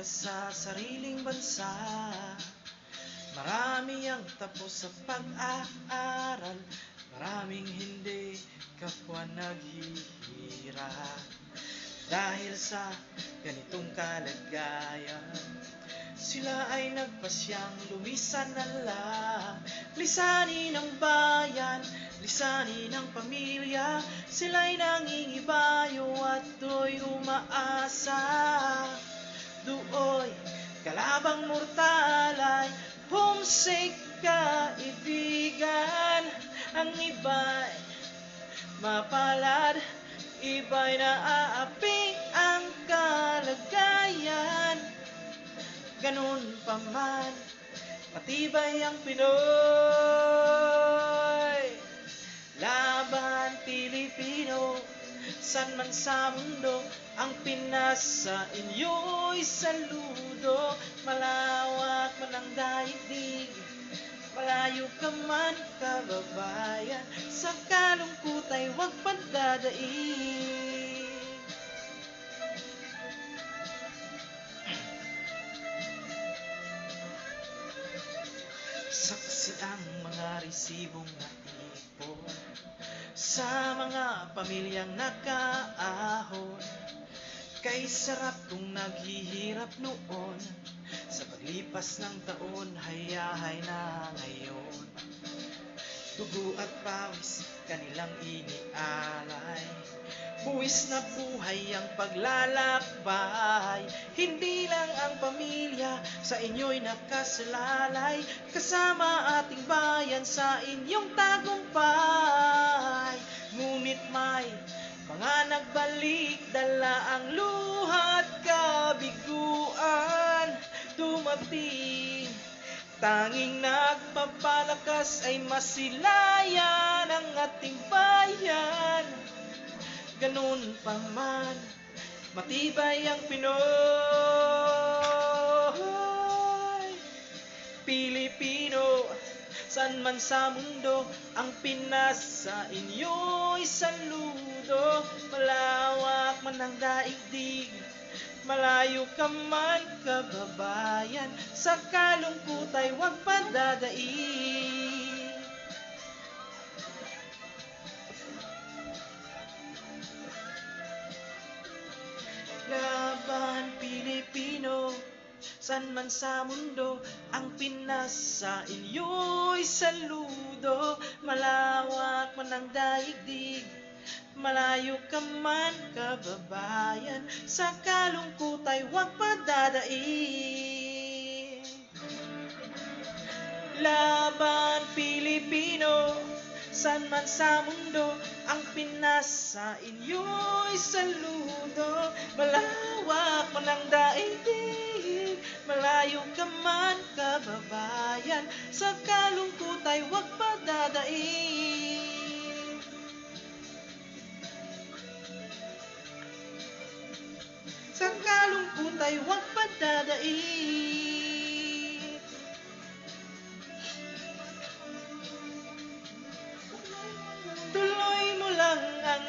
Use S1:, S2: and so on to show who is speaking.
S1: sa sariling bansa. Marami ang tapos sa pag-aaral, maraming hindi kapwa naghihirap. Dahil sa ganitong kalagayan, sila ay nagpasyang lumisan na lang. Lisanin ang bayan, lisanin ang pamilya, sila'y nangingibayo at do'y umaasa. Do'y kalabang mortal ay homesick kaibigan. Ang iba'y mapalad, iba'y naaapi ang kalagayan. Ganun pa man, matibay ang Pinoy. Laban Pilipino, san man sa mundo, ang Pinas sa inyo'y saludo. Malawak man ang daigdig, malayo ka man kababayan, sa kalungkot ay huwag padadaig. Saksi ang mga resibong naipon sa mga pamilyang nakaahon. Kay sarap kung naghihirap noon, sa paglipas ng taon, hayahay na ngayon. Dugo at pawis kanilang inialay, buwis na buhay ang paglalakbay. Hindi lang ang pamilya sa inyo'y nakasalalay, kasama ating bayan sa inyong tagumpay. Ngunit may mga nagbalik, dala ang luha't kabiguan. Dumating, tanging nagpapalakas ay masilayan ang ating bayan. Ganun pa man, matibay ang Pinoy. Pilipino, san man sa mundo, ang Pinas sa inyo'y saludo. Malawak man ang daigdig, malayo ka man kababayan, sa kalungkot ay huwag padadaig. Laban Pilipino, san man sa mundo, ang Pinas sa inyo'y saludo. Malawak man ang daigdig, malayo ka man kababayan, sa kalungkot ay huwag padadaig. Laban Pilipino, san man sa mundo, ang Pinas sa inyo'y saludo. Malawak man ang daigdig, malayo ka man kababayan, sa kalungkot ay huwag padadaig. Sa kalungkot ay huwag padadaig. Tuloy mo lang ang